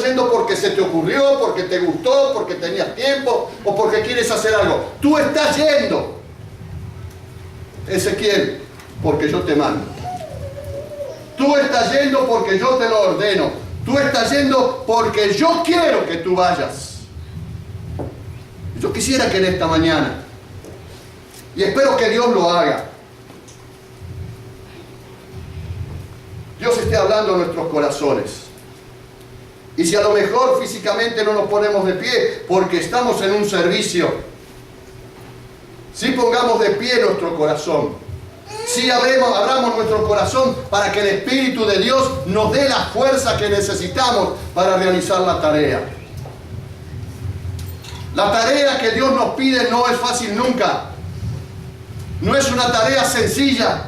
yendo porque se te ocurrió, porque te gustó, porque tenías tiempo o porque quieres hacer algo. Tú estás yendo, Ezequiel, porque yo te mando. Tú estás yendo porque yo te lo ordeno. Tú estás yendo porque yo quiero que tú vayas. Yo quisiera que en esta mañana, y espero que Dios lo haga, Dios esté hablando a nuestros corazones. Y si a lo mejor físicamente no nos ponemos de pie porque estamos en un servicio, sí pongamos de pie nuestro corazón. Sí abramos nuestro corazón para que el Espíritu de Dios nos dé la fuerza que necesitamos para realizar la tarea. La tarea que Dios nos pide no es fácil nunca. No es una tarea sencilla.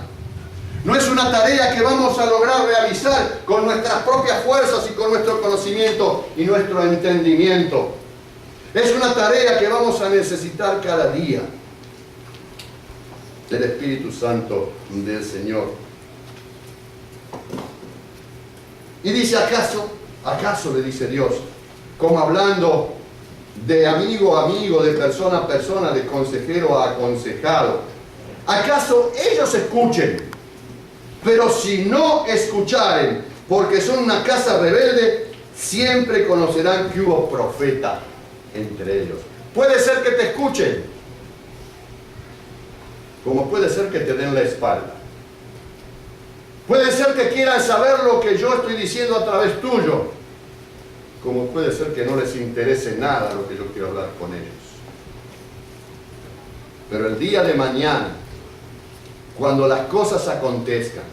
No es una tarea que vamos a lograr realizar con nuestras propias fuerzas y con nuestro conocimiento y nuestro entendimiento. Es una tarea que vamos a necesitar cada día del Espíritu Santo del Señor. Y dice, ¿acaso le dice Dios, como hablando de amigo a amigo, de persona a persona, de consejero a aconsejado, ¿acaso ellos escuchen? Pero si no escucharen, porque son una casa rebelde, siempre conocerán que hubo profeta entre ellos. Puede ser que te escuchen, como puede ser que te den la espalda. Puede ser que quieran saber lo que yo estoy diciendo a través tuyo, como puede ser que no les interese nada lo que yo quiero hablar con ellos. Pero el día de mañana, cuando las cosas acontezcan,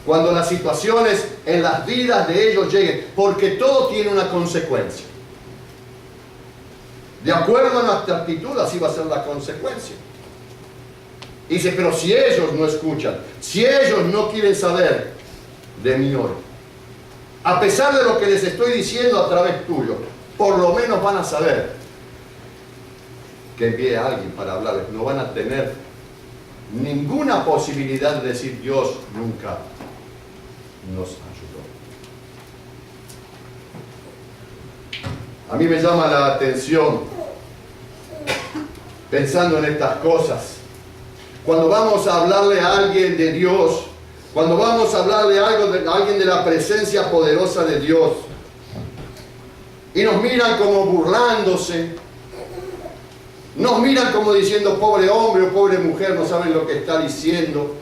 cuando las situaciones en las vidas de ellos lleguen, porque todo tiene una consecuencia. De acuerdo a nuestra actitud, así va a ser la consecuencia. Dice, pero si ellos no escuchan, si ellos no quieren saber de mí hoy, a pesar de lo que les estoy diciendo a través tuyo, por lo menos van a saber que envié a alguien para hablarles. No van a tener ninguna posibilidad de decir, Dios nunca nos ayudó. A mí me llama la atención, pensando en estas cosas, cuando vamos a hablarle a alguien de Dios, cuando vamos a hablarle a alguien de la presencia poderosa de Dios, y nos miran como burlándose, nos miran como diciendo, pobre hombre o pobre mujer, no saben lo que está diciendo.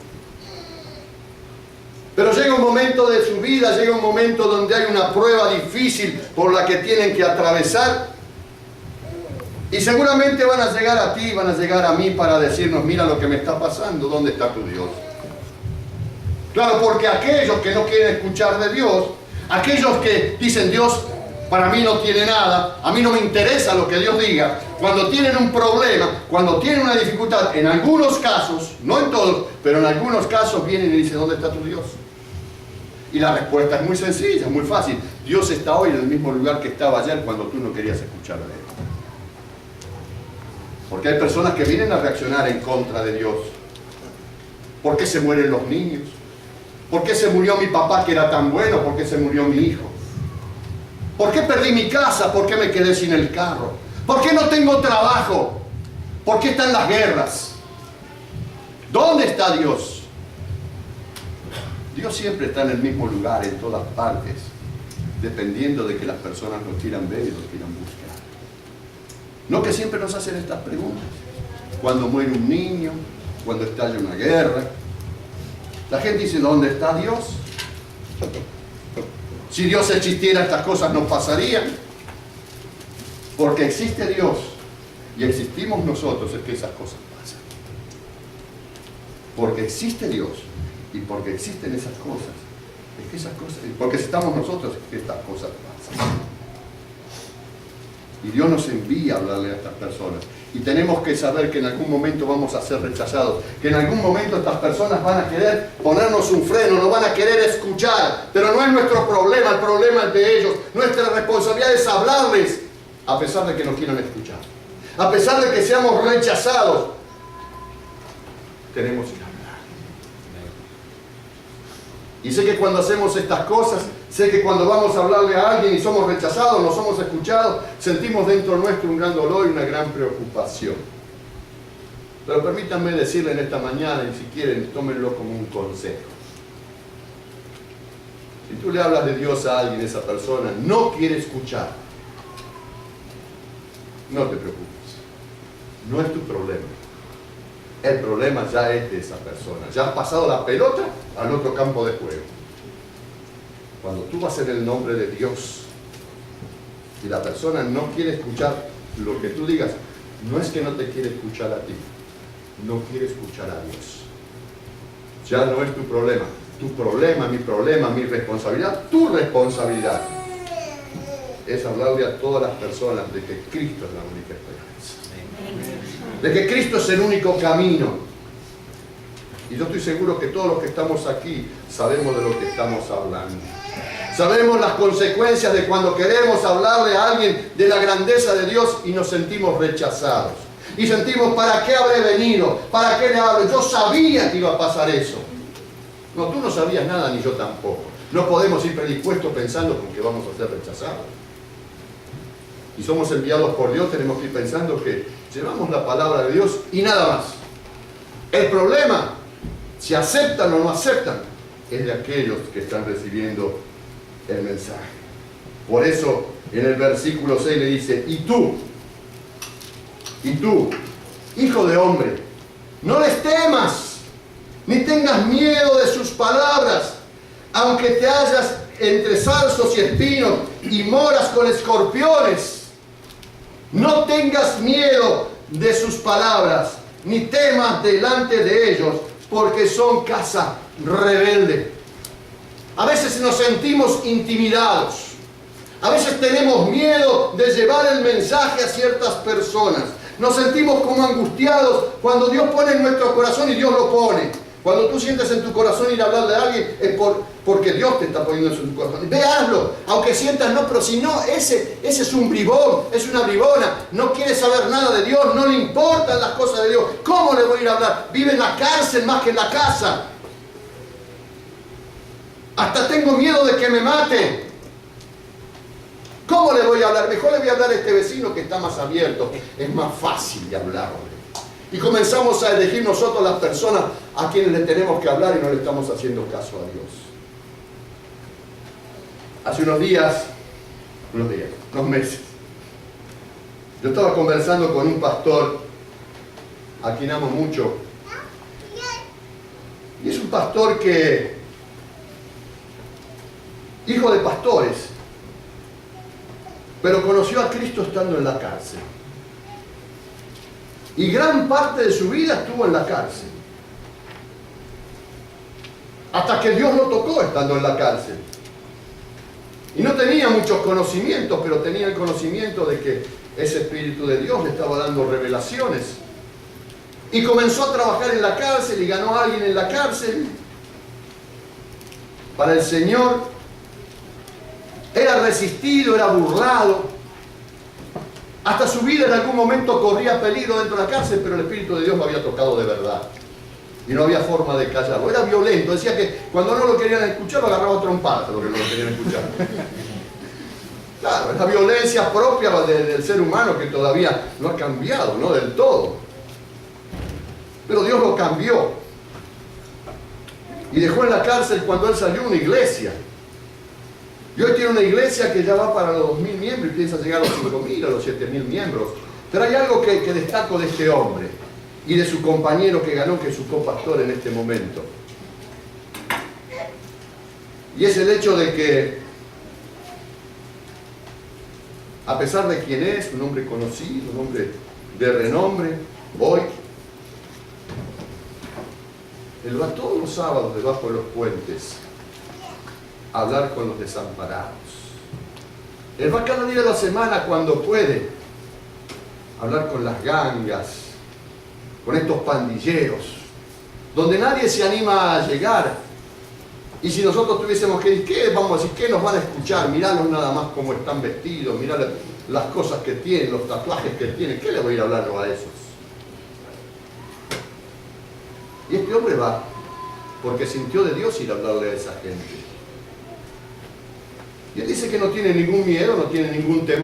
Pero llega un momento de su vida, llega un momento donde hay una prueba difícil por la que tienen que atravesar. Y seguramente van a llegar a ti, van a llegar a mí para decirnos, mira lo que me está pasando, ¿dónde está tu Dios? Claro, porque aquellos que no quieren escuchar de Dios, aquellos que dicen, Dios para mí no tiene nada, a mí no me interesa lo que Dios diga, cuando tienen un problema, cuando tienen una dificultad, en algunos casos, no en todos, pero en algunos casos vienen y dicen, ¿dónde está tu Dios? Y la respuesta es muy sencilla, muy fácil. Dios está hoy en el mismo lugar que estaba ayer cuando tú no querías escuchar de Él. Porque hay personas que vienen a reaccionar en contra de Dios. ¿Por qué se mueren los niños? ¿Por qué se murió mi papá que era tan bueno? ¿Por qué se murió mi hijo? ¿Por qué perdí mi casa? ¿Por qué me quedé sin el carro? ¿Por qué no tengo trabajo? ¿Por qué están las guerras? ¿Dónde está Dios? Dios siempre está en el mismo lugar, en todas partes, dependiendo de que las personas lo quieran ver y lo quieran buscar. No que siempre nos hacen estas preguntas. Cuando muere un niño, cuando estalla una guerra, la gente dice, ¿dónde está Dios? Si Dios existiera, estas cosas no pasarían. Porque existe Dios y existimos nosotros, es que esas cosas pasan. Porque existe Dios y porque existen esas cosas, es que esas cosas, porque estamos nosotros, es que estas cosas pasan. Y Dios nos envía a hablarle a estas personas. Y tenemos que saber que en algún momento vamos a ser rechazados, que en algún momento estas personas van a querer ponernos un freno, no van a querer escuchar, pero no es nuestro problema, el problema es de ellos. Nuestra responsabilidad es hablarles, a pesar de que no quieran escuchar. A pesar de que seamos rechazados, tenemos que hablar. Y sé que cuando hacemos estas cosas, Sé que cuando vamos a hablarle a alguien y somos rechazados, no somos escuchados, sentimos dentro nuestro un gran dolor y una gran preocupación. Pero permítanme decirle en esta mañana, y si quieren, tómenlo como un consejo. Si tú le hablas de Dios a alguien, esa persona no quiere escuchar, no te preocupes. No es tu problema. El problema ya es de esa persona. Ya has pasado la pelota al otro campo de juego. Cuando tú vas en el nombre de Dios y la persona no quiere escuchar lo que tú digas, no es que no te quiere escuchar a ti, no quiere escuchar a Dios. Ya no es tu problema. Tu problema, mi responsabilidad, tu responsabilidad es hablarle a todas las personas de que Cristo es la única esperanza. De que Cristo es el único camino. Y yo estoy seguro que todos los que estamos aquí sabemos de lo que estamos hablando. Sabemos las consecuencias de cuando queremos hablarle a alguien de la grandeza de Dios y nos sentimos rechazados. Y sentimos, ¿para qué habré venido? ¿Para qué le hablo? Yo sabía que iba a pasar eso. No, tú no sabías nada, ni yo tampoco. No podemos ir predispuestos pensando con que vamos a ser rechazados. Y somos enviados por Dios, tenemos que ir pensando que llevamos la palabra de Dios y nada más. El problema, si aceptan o no aceptan, es de aquellos que están recibiendo el mensaje. Por eso en el versículo 6 le dice, y tú, hijo de hombre, no les temas, ni tengas miedo de sus palabras, aunque te hallas entre zarzos y espinos y moras con escorpiones. No tengas miedo de sus palabras, ni temas delante de ellos, porque son casa rebelde. A veces nos sentimos intimidados. A veces tenemos miedo de llevar el mensaje a ciertas personas. Nos sentimos como angustiados cuando Dios pone en nuestro corazón y Dios lo pone. Cuando tú sientes en tu corazón ir a hablarle a alguien, es porque Dios te está poniendo eso en tu corazón. Ve, hazlo, aunque sientas no, pero si no, ese es un bribón, es una bribona, no quiere saber nada de Dios, no le importan las cosas de Dios. ¿Cómo le voy a ir a hablar? Vive en la cárcel más que en la casa. Hasta tengo miedo de que me mate. ¿Cómo le voy a hablar? Mejor le voy a hablar a este vecino que está más abierto, es más fácil de hablarle. Y comenzamos a elegir nosotros las personas a quienes le tenemos que hablar y no le estamos haciendo caso a Dios. Hace unos meses, yo estaba conversando con un pastor a quien amo mucho. Y es un pastor que, hijo de pastores, pero conoció a Cristo estando en la cárcel. Y gran parte de su vida estuvo en la cárcel. Hasta que Dios lo tocó estando en la cárcel. Y no tenía muchos conocimientos, pero tenía el conocimiento de que ese Espíritu de Dios le estaba dando revelaciones. Y comenzó a trabajar en la cárcel y ganó a alguien en la cárcel para el Señor. Era resistido, era burlado. Hasta su vida en algún momento corría peligro dentro de la cárcel, pero el Espíritu de Dios lo había tocado de verdad. Y no había forma de callarlo. Era violento. Decía que cuando no lo querían escuchar, lo agarraba a trompadas, lo que no lo querían escuchar. Claro, es la violencia propia del ser humano que todavía no ha cambiado, no del todo. Pero Dios lo cambió. Y dejó en la cárcel cuando él salió una iglesia. Y hoy tiene una iglesia que ya va para los 2.000 miembros y piensa llegar a los 5.000, a los 7.000 miembros. Pero hay algo que destaco de este hombre y de su compañero que ganó, que es su copastor en este momento. Y es el hecho de que, a pesar de quién es, un hombre conocido, un hombre de renombre, hoy, él va todos los sábados debajo de los puentes a hablar con los desamparados. Él va cada día de la semana cuando puede a hablar con las gangas, con estos pandilleros, donde nadie se anima a llegar. Y si nosotros tuviésemos que decir, ¿qué vamos a decir? ¿Qué nos van a escuchar? Mirarlos nada más cómo están vestidos, mirar las cosas que tienen, los tatuajes que tienen. ¿Qué le voy a ir a hablar a esos? Y este hombre va porque sintió de Dios ir a hablarle a esa gente. Y él dice que no tiene ningún miedo, no tiene ningún temor.